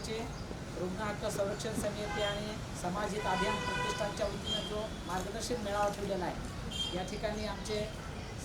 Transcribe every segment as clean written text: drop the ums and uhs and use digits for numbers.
समाजाचे रुग्ण हक्क संरक्षण समिती आणि समाज हित अभियान प्रतिष्ठानच्या वतीनं जो मार्गदर्शन मेळावा ठेवलेला आहे, या ठिकाणी आमचे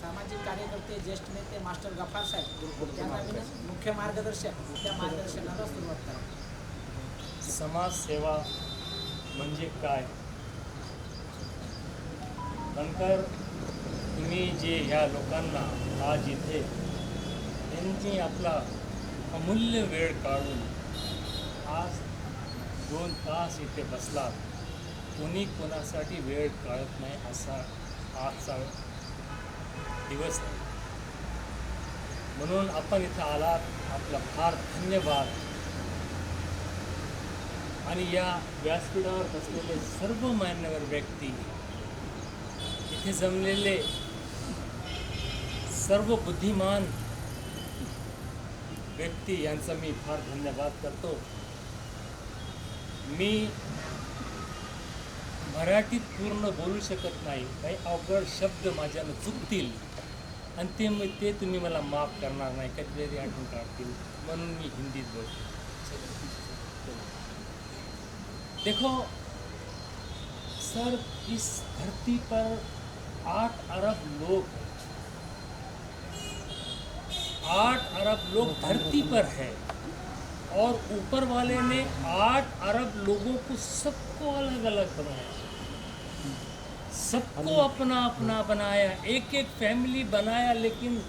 सामाजिक कार्यकर्ते ज्येष्ठ नेते मास्टर गफार साहेब यांना मुख्य मार्गदर्शक त्या मार्गदर्शनाला सुरुवात करा. समाजसेवा म्हणजे काय? नंतर तुम्ही जे ह्या लोकांना आज इथे त्यांनी आपला अमूल्य वेळ काढून आज 2 तास इथे बसलात. कोणी कोणासाठी वेळ काढत नाही असा आजचा दिवस आहे. म्हणून आपण इथं आलात, आपला फार धन्यवाद. आणि या व्यासपीठावर बसलेले सर्व मान्यवर व्यक्ती, इथे जमलेले सर्व बुद्धिमान व्यक्ती यांचा मी फार धन्यवाद करतो. मी मराठीत पूर्ण बोलू शकत नाही, काही अवघड शब्द माझ्यानं चुकतील आणि ते तुम्ही मला माफ करणार नाही, कधीतरी आठवण काढतील, म्हणून मी हिंदीत बोलतो. देखो सर, इस धरती पर 8 अरब लोग धरती पर है और ऊपर वाले ने 8 अरब लोगों को सबको अलग अलग बनाया, सबको अपना अपना बनाया, एक एक फैमिली बनाया. लेकिन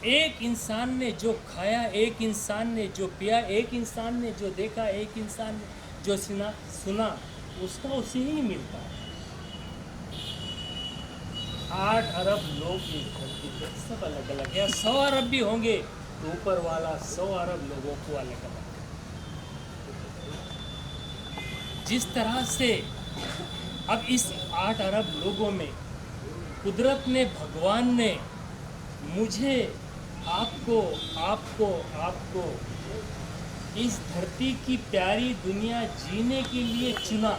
एक इंसान ने जो खाया, एक इंसान ने जो पिया, एक इंसान ने जो देखा, एक इंसान ने जो सुना उसका उसे ही मिलता है. 8 अरब लोग इस धरती पे सब अलग अलग है. 100 अरब भी होंगे तो ऊपर वाला 100 अरब लोगों को अलग अलग. जिस तरह से अब इस 8 अरब लोगों में कुदरत ने, भगवान ने मुझे, आपको इस धरती की प्यारी दुनिया जीने के लिए चुना.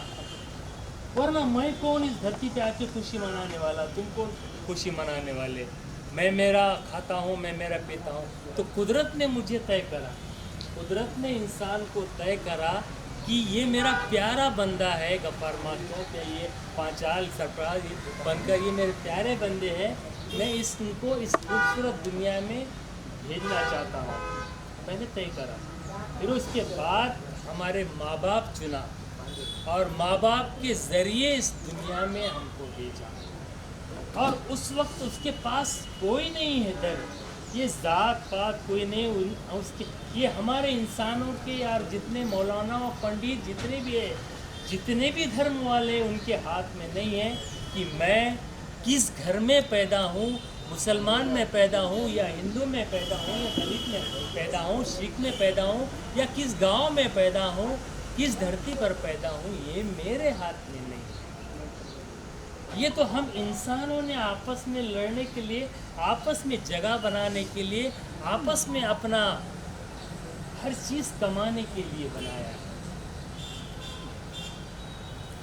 वरना मैं कौन इस धरती पे आके खुशी मनाने वाला, तुम कौन खुशी मनाने वाले? मैं मेरा खाता हूँ, मैं मेरा पीता हूँ. तो कुदरत ने मुझे तय करा, कुदरत ने इंसान को तय करा कि ये मेरा प्यारा बंदा है. गफ्फार मास्टर के ये पांचाल सरफराज बनकर ये मेरे प्यारे बंदे हैं. मैं इनको इस खूबसूरत दुनिया में भेजना चाहता हूँ. मैंने तय करा. फिर उसके बाद हमारे माँ बाप चुना और माँ बाप के ज़रिए इस दुनिया में हमको भेजा. और उस वक्त उसके पास कोई नहीं है डर, ये ज़ात पात कोई नहीं. उसके ये हमारे इंसानों के यार जितने मौलाना और पंडित जितने भी है, जितने भी धर्म वाले, उनके हाथ में नहीं है कि मैं किस घर में पैदा हूँ, मुसलमान में पैदा हूँ या हिंदू में पैदा हूँ या दलित में पैदा हूँ, सिख में पैदा हूँ या किस गांव में पैदा हूँ, किस धरती पर पैदा हूँ, ये मेरे हाथ में नहीं. ये तो हम इंसानों ने आपस में लड़ने के लिए, आपस में जगह बनाने के लिए, आपस में अपना हर चीज़ कमाने के लिए बनाया है.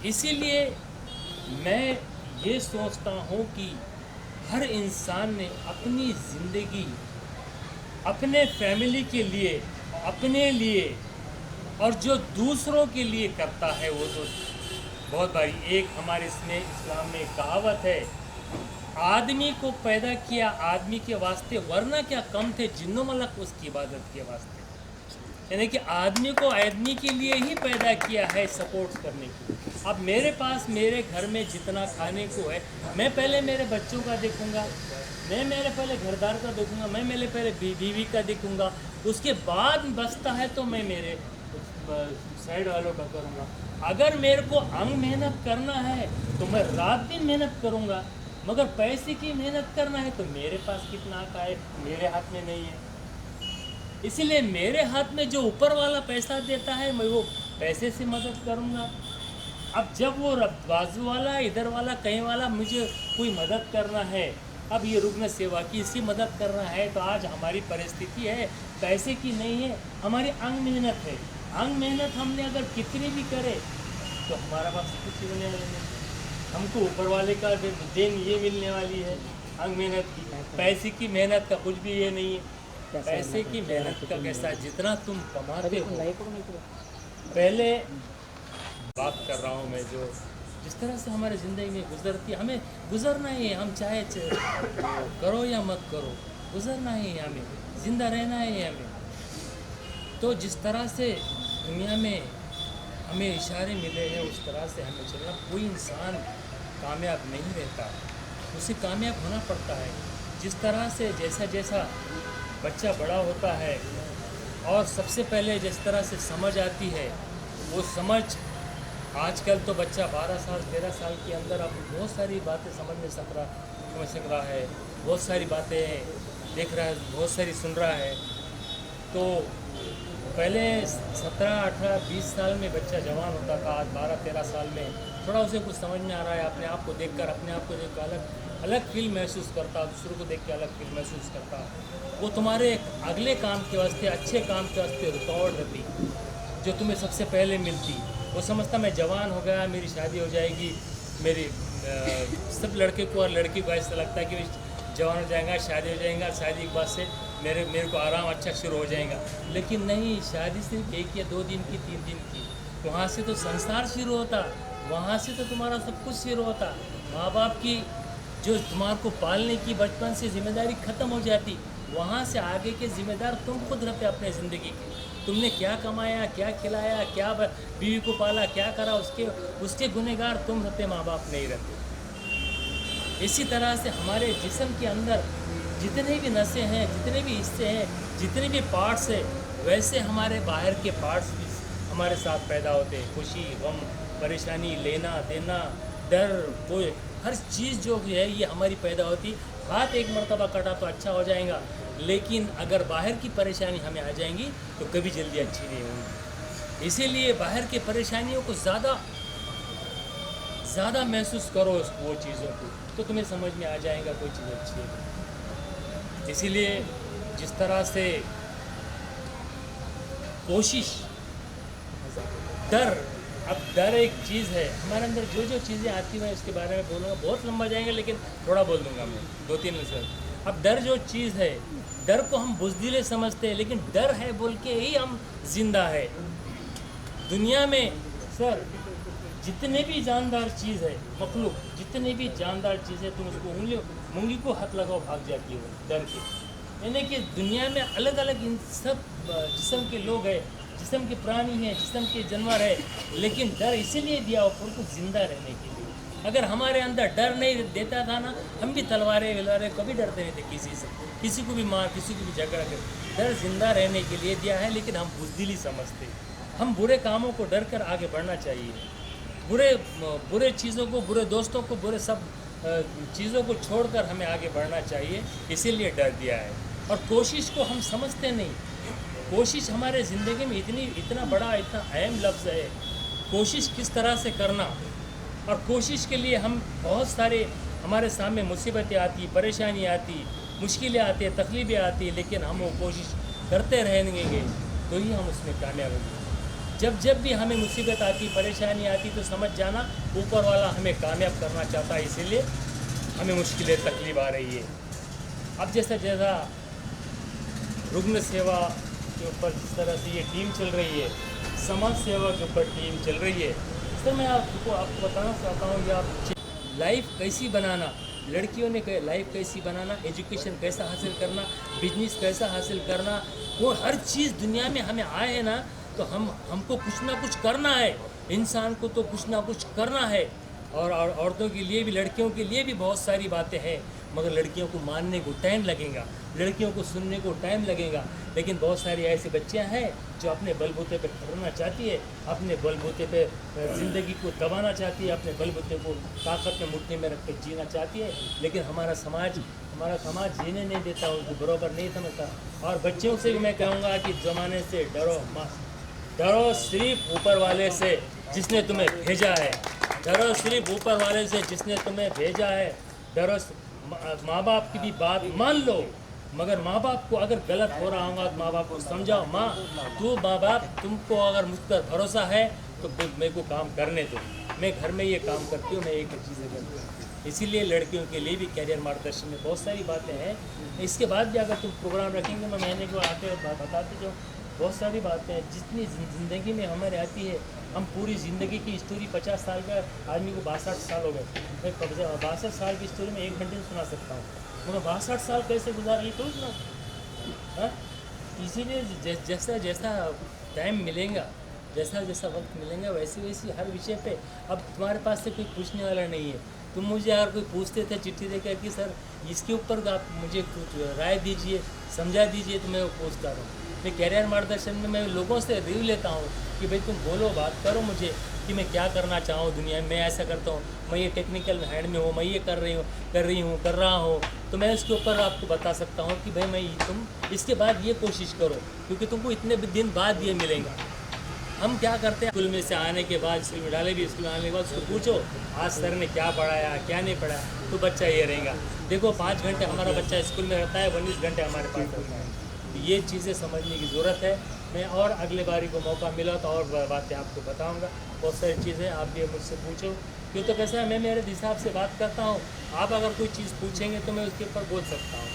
इसीलिए मैं ये सोचता हूँ कि हर इंसान ने अपनी ज़िंदगी अपने फैमिली के लिए, अपने लिए और जो दूसरों के लिए करता है वो तो बहुत बारी. एक हमारे इसमें इस्लाम में कहावत है, आदमी को पैदा किया आदमी के वास्ते, वरना क्या कम थे जिन्नो मलक उसकी इबादत के वास्ते. यानी कि आदमी को आदमी के लिए ही पैदा किया है, सपोर्ट करने के. अब मेरे पास मेरे घर में जितना खाने को है, मैं पहले मेरे बच्चों का देखूंगा, मैं मेरे पहले घरदार का देखूंगा, मैं मेरे पहले बीवी का देखूंगा, उसके बाद बचता है तो मैं मेरे साइड वालों का करूँगा. अगर मेरे को अंग मेहनत करना है तो मैं रात दिन मेहनत करूँगा, मगर पैसे की मेहनत करना है तो मेरे पास कितना का है, मेरे हाथ में नहीं है. इसीलिए मेरे हाथ में जो ऊपर वाला पैसा देता है, मैं वो पैसे से मदद करूँगा. अब जब वो बाजू वाला, इधर वाला, कहीं वाला मुझे कोई मदद करना है, अब ये रुग्ण सेवा की इसकी मदद करना है, तो आज हमारी परिस्थिति है पैसे की नहीं है, हमारी अंग मेहनत है. अंग मेहनत हमने अगर कितनी भी करे तो हमारा पास कुछ मिलने वाला नहीं. हमको ऊपर वाले का देन ये मिलने वाली है अंग मेहनत की. पैसे की मेहनत का कुछ भी ये नहीं है. पैसे की मेहनत का कैसा है, जितना तुम कमाते हो। पहले बात कर रहा हूँ मैं, जो जिस तरह से हमारी ज़िंदगी में गुजरती है, हमें गुजरना ही है। हम चाहे करो या मत करो, गुजरना ही है, हमें ज़िंदा रहना है हमें। तो जिस तरह से दुनिया में हमें इशारे मिले हैं उस तरह से हमें चलना। कोई इंसान कामयाब नहीं रहता, उसे कामयाब होना पड़ता है। जिस तरह से जैसा जैसा बच्चा बड़ा होता है और सबसे पहले जिस तरह से समझ आती है, वो समझ आजकल तो बच्चा 12 साल 13 साल के अंदर अब बहुत सारी बातें समझ सक रहा है, बहुत सारी बातें देख रहा है, बहुत सारी सुन रहा है। तो पहले 17 18 20 साल में बच्चा जवान होता था, आज 12 13 साल में थोड़ा उसे कुछ समझ में आ रहा है। अपने आप को देखकर अपने आप को देख कर अलग फील महसूस करता, दूसरों को देख के अलग फील महसूस करता। वो तुम्हारे अगले काम के वास्ते, अच्छे काम के वास्ते रुकावट रहती, जो तुम्हें सबसे पहले मिलती। वो समझता मैं जवान हो गया, मेरी शादी हो जाएगी, मेरी सब लड़के को और लड़की को ऐसा लगता है कि जवान हो जाएगा, शादी हो जाएगा, शादी के बाद से मेरे को आराम अच्छा शुरू हो जाएगा। लेकिन नहीं, शादी सिर्फ 1 या 2 दिन की, 3 दिन की, वहाँ से तो संसार शुरू होता, वहाँ से तो तुम्हारा सब कुछ शुरू होता। माँ बाप की जो तुम्हारे को पालने की बचपन से जिम्मेदारी ख़त्म हो जाती, वहाँ से आगे के जिम्मेदार तुम खुद रहते अपने ज़िंदगी के। तुमने क्या कमाया, क्या खिलाया, क्या बीवी को पाला, क्या करा, उसके गुनहगार तुम रहते, माँ बाप नहीं रहते। इसी तरह से हमारे जिस्म के अंदर जितने भी नसें हैं, जितने भी हिस्से हैं, जितने भी पार्ट्स हैं, वैसे हमारे बाहर के पार्ट्स भी हमारे साथ पैदा होते हैं। खुशी, गम, परेशानी, लेना देना, डर, कोई हर चीज़ जो भी है ये हमारी पैदा होती। हाथ एक मरतबा कटा तो अच्छा हो जाएगा, लेकिन अगर बाहर की परेशानी हमें आ जाएंगी तो कभी जल्दी अच्छी नहीं होगी। इसीलिए बाहर की परेशानियों को ज़्यादा महसूस करो, वो चीज़ों को, तो तुम्हें समझ में आ जाएगा कोई चीज़ अच्छी है। इसीलिए जिस तरह से कोशिश, डर, अब डर एक चीज़ है हमारे अंदर, जो चीज़ें आती हैं उसके बारे में बोलूँगा, बहुत लंबा जाएंगे लेकिन थोड़ा बोल दूँगा मैं 2-3 मिनट। अब डर जो चीज़ है, डर को हम बुज़दिले समझते हैं, लेकिन डर है बोल के ही हम जिंदा है। दुनिया में सर जितने भी जानदार चीज़ है, मखलूक जितने भी जानदार चीज़ है, तुम उसको उंगली को हाथ लगाओ भाग जाती हो डर के। यानी कि दुनिया में अलग अलग इन सब जिस्म के लोग हैं, जिस्म के प्राणी हैं, जिस्म के जानवर है, लेकिन डर इसीलिए दिया ऊपर को जिंदा रहने के लिए। अगर हमारे अंदर डर नहीं देता था ना, हम भी तलवारें विलवारें कभी डरते नहीं थे किसी से, किसी को भी मार, किसी को भी झगड़ा कर। डर जिंदा रहने के लिए दिया है, लेकिन हम बुज़दिली समझते। हम बुरे कामों को डर कर आगे बढ़ना चाहिए, बुरे चीज़ों को, बुरे दोस्तों को, बुरे सब चीज़ों को छोड़कर हमें आगे बढ़ना चाहिए। इसीलिए डर दिया है। और कोशिश को हम समझते नहीं। कोशिश हमारे ज़िंदगी में इतना बड़ा, इतना अहम लफ्ज़ है, कोशिश किस तरह से करना। और कोशिश के लिए हम बहुत सारे, हमारे सामने मुसीबतें आती, परेशानी आती, मुश्किलें आती, तकलीफ़ें आती, लेकिन हम वो कोशिश करते रहेंगे तो ही हम उसमें कामयाब होंगे। जब भी हमें मुसीबत आती, परेशानी आती, तो समझ जाना ऊपर वाला हमें कामयाब करना चाहता है, इसीलिए हमें मुश्किलें, तकलीफ आ रही है। अब जैसा रुग्ण सेवा के ऊपर जिस तरह से ये टीम चल रही है, समाज सेवा के ऊपर टीम चल रही है, सर मैं आपको बताना चाहता हूँ कि आप लाइफ कैसी बनाना, लड़कियों ने लाइफ कैसी बनाना, एजुकेशन कैसा हासिल करना, बिजनेस कैसा हासिल करना, वो हर चीज़ दुनिया में हमें आए है ना, तो हमको कुछ ना कुछ करना है। इंसान को तो कुछ ना कुछ करना है। और औरतों के लिए भी, लड़कियों के लिए भी बहुत सारी बातें हैं, मगर लड़कियों को मानने को टाइम लगेगा, लड़कियों को सुनने को टाइम लगेगा। लेकिन बहुत सारी ऐसी बच्चियां हैं जो अपने बलबूते पे खड़ना चाहती है, अपने बलबूते पे ज़िंदगी को दबाना चाहती है, अपने बलबूते को ताकत में मुट्ठी में रख के जीना चाहती है, लेकिन हमारा समाज जीने नहीं देता, उनको बराबर नहीं समझता। और बच्चों से भी मैं कहूँगा कि ज़माने से डरो मत, डरो सिर्फ ऊपर वाले से जिसने तुम्हें भेजा है, डरो सिर्फ ऊपर वाले से जिसने तुम्हें भेजा है। डरो, माँ बाप की भी बात मान लो, मगर माँ बाप को अगर गलत हो रहा होगा तो माँ बाप को समझाओ, माँ बाप तुमको अगर मुझ पर भरोसा है तो मेरे को काम करने दो, मैं घर में ये काम करती हूँ, मैं एक चीज़ें करती हूँ। इसीलिए लड़कियों के लिए भी कैरियर मार्गदर्शन में बहुत सारी बातें हैं। इसके बाद भी अगर तुम प्रोग्राम रखेंगे, मैं महीने को आते बताते जाऊँ, बहुत सारी बातें हैं जितनी ज़िंदगी में हमारे आती है। हम पूरी ज़िंदगी की स्टोरी 50 साल का आदमी को 62 साल हो गए, मैं 62 साल की स्टोरी में 1 घंटे में सुना सकता हूँ, मगर 62 साल कैसे गुजारे ये तो सुना। इसीलिए जैसा जैसा टाइम मिलेगा, जैसा जैसा वक्त मिलेगा, वैसे वैसे हर विषय पे। अब तुम्हारे पास से कोई पूछने वाला नहीं है। तुम मुझे अगर कोई पूछते थे चिट्ठी देकर कि सर इसके ऊपर आप मुझे कुछ राय दीजिए, समझा दीजिए, तो मैं वो पूछता रहा हूँ। मैं कैरियर मार्गदर्शन में मैं लोगों से रिव्यू लेता हूँ कि भाई तुम बोलो, बात करो मुझे कि मैं क्या करना चाहूँ दुनिया में, मैं ऐसा करता हूँ, मैं ये टेक्निकल हैंड में हूँ, मैं ये कर रहा हूँ, तो मैं उसके ऊपर आपको बता सकता हूँ कि भाई तुम इसके बाद ये कोशिश करो, क्योंकि तुमको इतने दिन बाद ये मिलेगा। हम क्या करते हैं, स्कूल में से आने के बाद, स्कूल में डाले भी, स्कूल में आने के बाद उसको पूछो आज सर ने क्या पढ़ाया क्या नहीं पढ़ाया, तो बच्चा ये रहेगा। देखो 5 घंटे हमारा बच्चा स्कूल में रहता है, 19 घंटे हमारे पास रहता है। ये चीज़ें समझने की ज़रूरत है। मैं और अगले बारी को मौका मिला तो और बातें आपको बताऊंगा। बहुत सारी चीज़ें आप भी मुझसे पूछो, क्यों तो कैसा है, मैं मेरे हिसाब से बात करता हूँ। आप अगर कोई चीज़ पूछेंगे तो मैं उसके ऊपर बोल सकता हूँ।